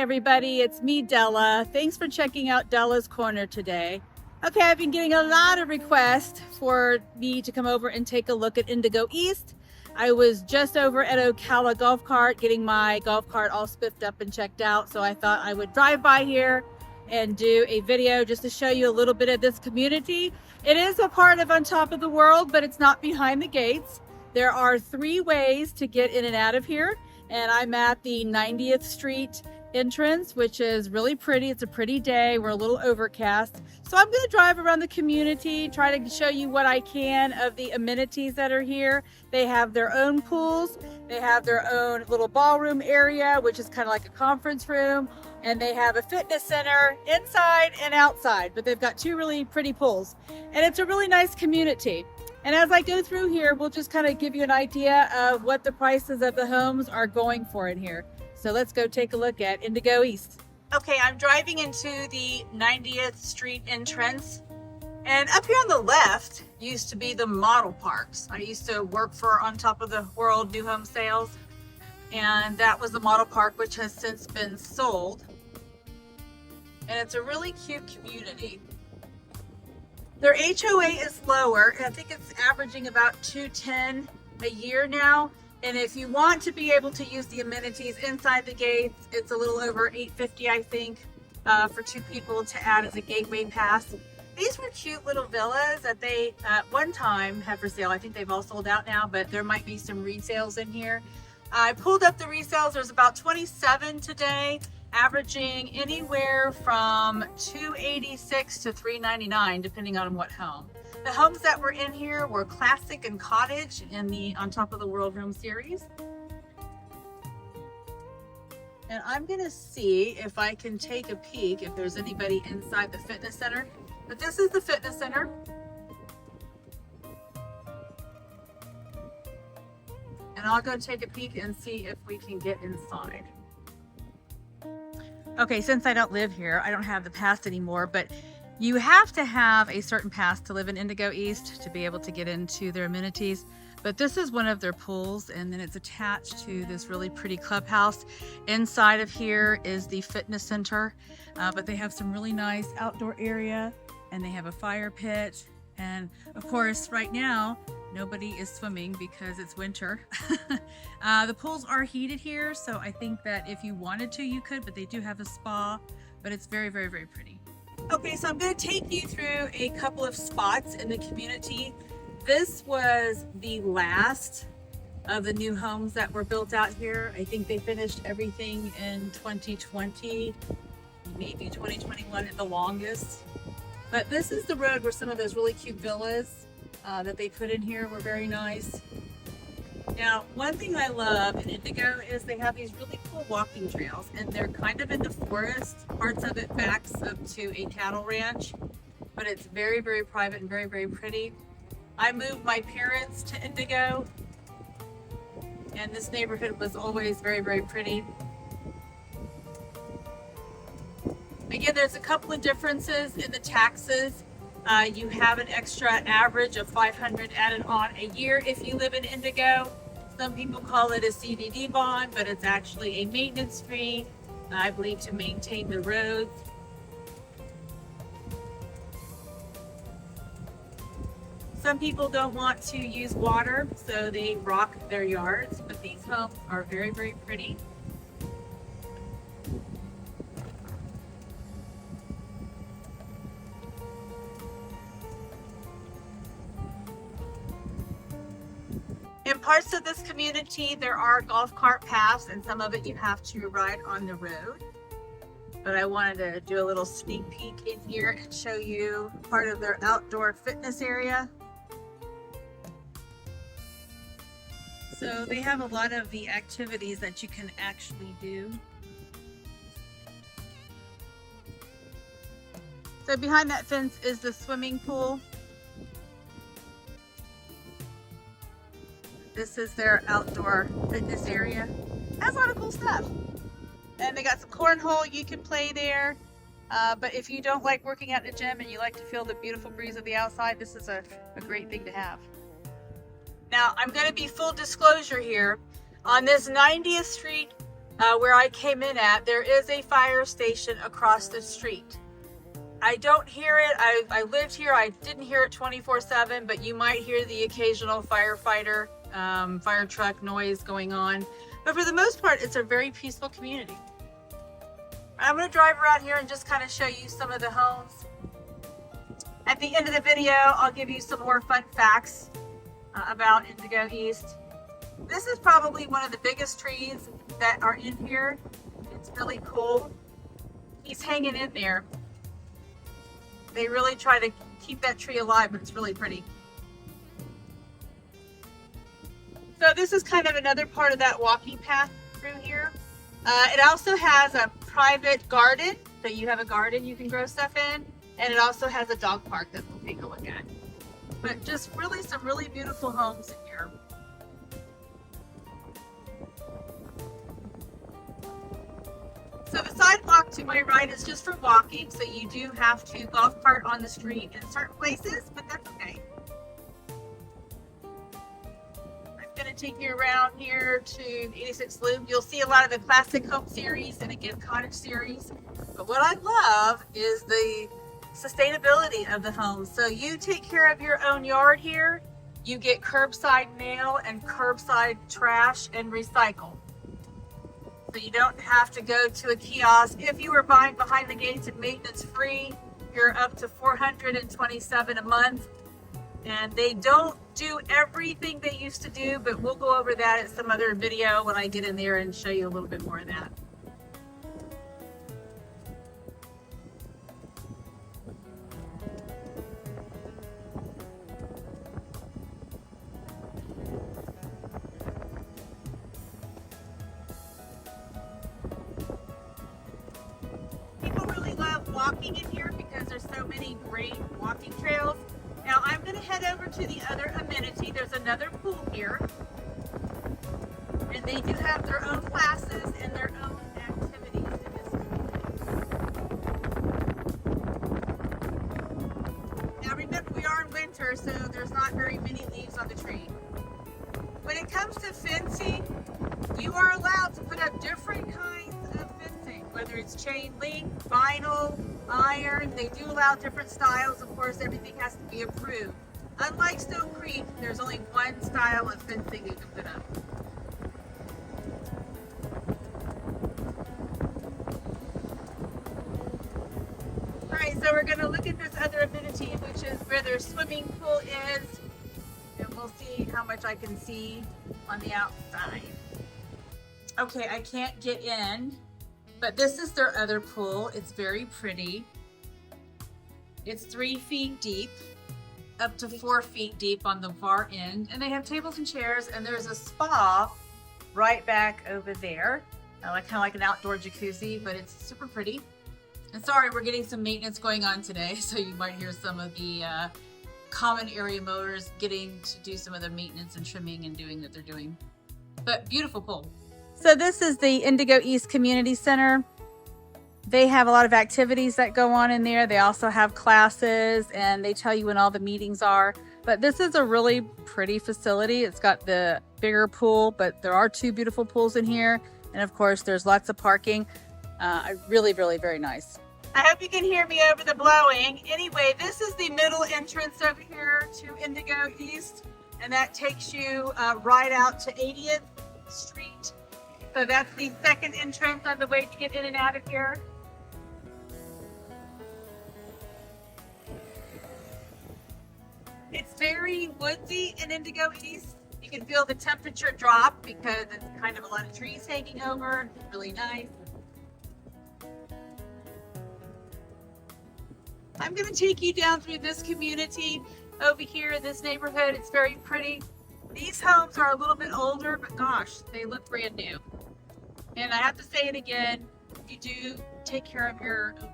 everybody, it's me, Della. Thanks for checking out Della's Corner today. Okay, I've been getting a lot of requests for me to come over and take a look at Indigo East. I was just over at Ocala Golf Cart getting my golf cart all spiffed up and checked out, so I thought I would drive by here and do a video just to show you a little bit of this community. It is a part of On Top of the World, but it's not behind the gates. There are 3 ways to get in and out of here, and I'm at the 90th Street entrance, which is really pretty. It's a pretty day. We're a little overcast. So I'm going to drive around the community, try to show you what I can of the amenities that are here. They have their own pools. They have their own little ballroom area, which is kind of like a conference room. And they have a fitness center inside and outside, but they've got 2 really pretty pools. And it's a really nice community. And as I go through here, we'll just kind of give you an idea of what the prices of the homes are going for in here. So let's go take a look at Indigo East. Okay, I'm driving into the 90th Street entrance. And up here on the left used to be the model parks. I used to work for On Top of the World New Home Sales. And that was the model park, which has since been sold. And it's a really cute community. Their HOA is lower, and I think it's averaging about $210 a year now. And if you want to be able to use the amenities inside the gates, it's a little over $850, I think, for 2 people to add as a gateway pass. These were cute little villas that they at one time had for sale. I think they've all sold out now, but there might be some resales in here. I pulled up the resales. There's about 27 today, averaging anywhere from $286 to $399, depending on what home. The homes that were in here were classic and cottage in the On Top of the World home series. And I'm gonna see if I can take a peek if there's anybody inside the fitness center. But this is the fitness center. And I'll go take a peek and see if we can get inside. Okay, since I don't live here, I don't have the pass anymore, but you have to have a certain pass to live in Indigo East to be able to get into their amenities. But this is one of their pools, and then it's attached to this really pretty clubhouse. Inside of here is the fitness center, but they have some really nice outdoor area, and they have a fire pit. And of course, right now, nobody is swimming because it's winter. The pools are heated here, so I think that if you wanted to, you could, but they do have a spa, but it's very, very, very pretty. Okay, so I'm going to take you through a couple of spots in the community. This was the last of the new homes that were built out here. I think they finished everything in 2020, maybe 2021 at the longest. But this is the road where some of those really cute villas that they put in here were very nice. Now, one thing I love in Indigo is they have these really cool walking trails, and they're kind of in the forest. Parts of it backs up to a cattle ranch, but it's very, very private and very, very pretty. I moved my parents to Indigo, and this neighborhood was always very, very pretty. Again, there's a couple of differences in the taxes. You have an extra average of $500 added on a year if you live in Indigo. Some people call it a CDD bond, but it's actually a maintenance fee, I believe, to maintain the roads. Some people don't want to use water, so they rock their yards, but these homes are very, very pretty. In parts of this community, there are golf cart paths, and some of it you have to ride on the road. But I wanted to do a little sneak peek in here and show you part of their outdoor fitness area. So they have a lot of the activities that you can actually do. So behind that fence is the swimming pool. This is their outdoor fitness area. Has a lot of cool stuff. And they got some cornhole you can play there. But if you don't like working at the gym and you like to feel the beautiful breeze of the outside, this is a great thing to have. Now, I'm going to be full disclosure here. On this 90th Street where I came in at, there is a fire station across the street. I don't hear it. I lived here. I didn't hear it 24/7, but you might hear the occasional firefighter, fire truck noise going on. But for the most part, it's a very peaceful community. I'm going to drive around here and just kind of show you some of the homes. At the end of the video, I'll give you some more fun facts about Indigo East. This is probably one of the biggest trees that are in here. It's really cool. He's hanging in there. They really try to keep that tree alive, but it's really pretty. So this is kind of another part of that walking path through here. It also has a private garden, so you have a garden you can grow stuff in, and it also has a dog park that we'll take a look at. But just really some really beautiful homes in here. So the sidewalk to my right is just for walking, so you do have to golf cart on the street in certain places, but that's okay. I'm going to take you around here to the 86 Loop. You'll see a lot of the classic home series and again cottage series. But what I love is the sustainability of the homes. So you take care of your own yard here. You get curbside mail and curbside trash and recycle. So you don't have to go to a kiosk. If you were buying behind the gates and maintenance free, you're up to $427 a month. And they don't do everything they used to do, but we'll go over that at some other video when I get in there and show you a little bit more of that. People really love walking in here because there's so many great walking trails. Now I'm going to head over to the other amenity. There's another pool here. And they do have their own classes and their own activities in this pool. Now remember, we are in winter, so there's not very many leaves on the tree. When it comes to fencing, you are allowed to put up different kinds of fencing, whether it's chain link, vinyl, iron. They do allow different styles. Of course, everything has to be approved. Unlike Stone Creek, there's only one style of fencing you can put up. All right, so we're going to look at this other amenity, which is where their swimming pool is, and we'll see how much I can see on the outside. Okay, I can't get in, but this is their other pool. It's very pretty. It's 3 feet deep, up to 4 feet deep on the far end, and they have tables and chairs, and there's a spa right back over there. Kind of like an outdoor jacuzzi, but it's super pretty. And sorry, we're getting some maintenance going on today, so you might hear some of the common area mowers getting to do some of the maintenance and trimming and doing that they're doing. But beautiful pool. So this is the Indigo East Community Center. They have a lot of activities that go on in there. They also have classes, and they tell you when all the meetings are. But this is a really pretty facility. It's got the bigger pool, but there are 2 beautiful pools in here. And of course, there's lots of parking. Really, really very nice. I hope you can hear me over the blowing. Anyway, this is the middle entrance over here to Indigo East, and that takes you right out to 80th Street. So that's the second entrance on the way to get in and out of here. It's very woodsy in Indigo East. You can feel the temperature drop because it's kind of a lot of trees hanging over. It's really nice. I'm going to take you down through this community over here in this neighborhood. It's very pretty. These homes are a little bit older, but gosh, they look brand new. And I have to say it again, you do take care of your own yard.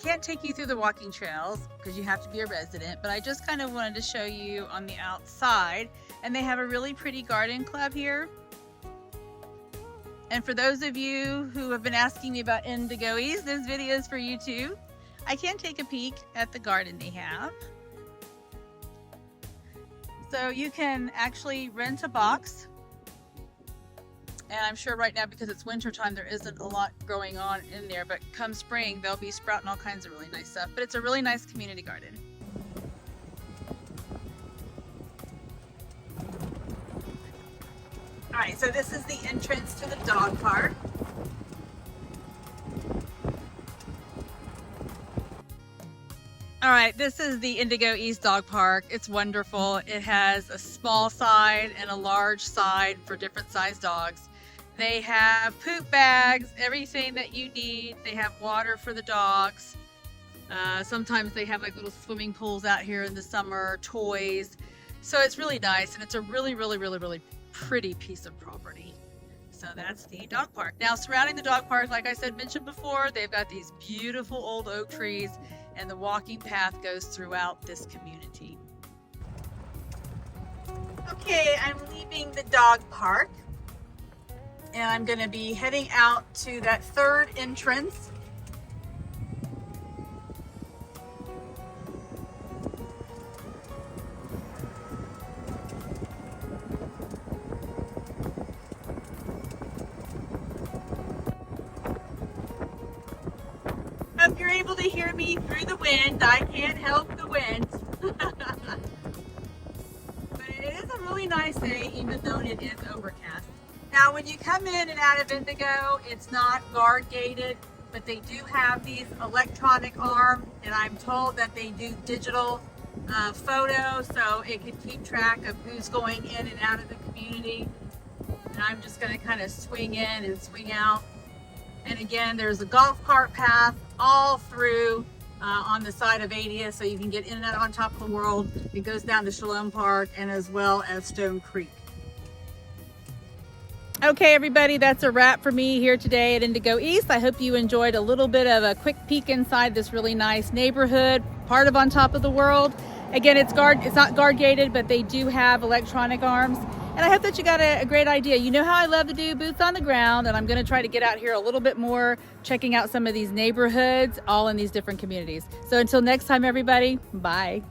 can't take you through the walking trails because you have to be a resident, but I just kind of wanted to show you on the outside. And they have a really pretty garden club here. And for those of you who have been asking me about Indigo East, this video is for you too. I can take a peek at the garden they have. So you can actually rent a box. And I'm sure right now, because it's winter time, there isn't a lot going on in there, but come spring, they'll be sprouting all kinds of really nice stuff. But it's a really nice community garden. All right, so this is the entrance to the dog park. All right, this is the Indigo East Dog Park. It's wonderful. It has a small side and a large side for different size dogs. They have poop bags, everything that you need. They have water for the dogs. Sometimes they have like little swimming pools out here in the summer, toys. So it's really nice, and it's a really, really, really, really pretty piece of property. So that's the dog park. Now, surrounding the dog park, like I mentioned before, they've got these beautiful old oak trees, and the walking path goes throughout this community. Okay, I'm leaving the dog park, and I'm going to be heading out to that third entrance. If you're able to hear me through the wind, I can't help the wind. But it is a really nice day, even though it is overcast. Now, when you come in and out of Indigo, it's not guard gated, but they do have these electronic arms, and I'm told that they do digital photos, so it can keep track of who's going in and out of the community. And I'm just going to kind of swing in and swing out. And again, there's a golf cart path all through on the side of 80th, so you can get in and out on top of the world. It goes down to Shalom Park and as well as Stone Creek. Okay, everybody, that's a wrap for me here today at Indigo East. I hope you enjoyed a little bit of a quick peek inside this really nice neighborhood, part of On Top of the World. Again, it's not guard gated, but they do have electronic arms. And I hope that you got a great idea. You know how I love to do boots on the ground, and I'm going to try to get out here a little bit more, checking out some of these neighborhoods, all in these different communities. So until next time, everybody, bye.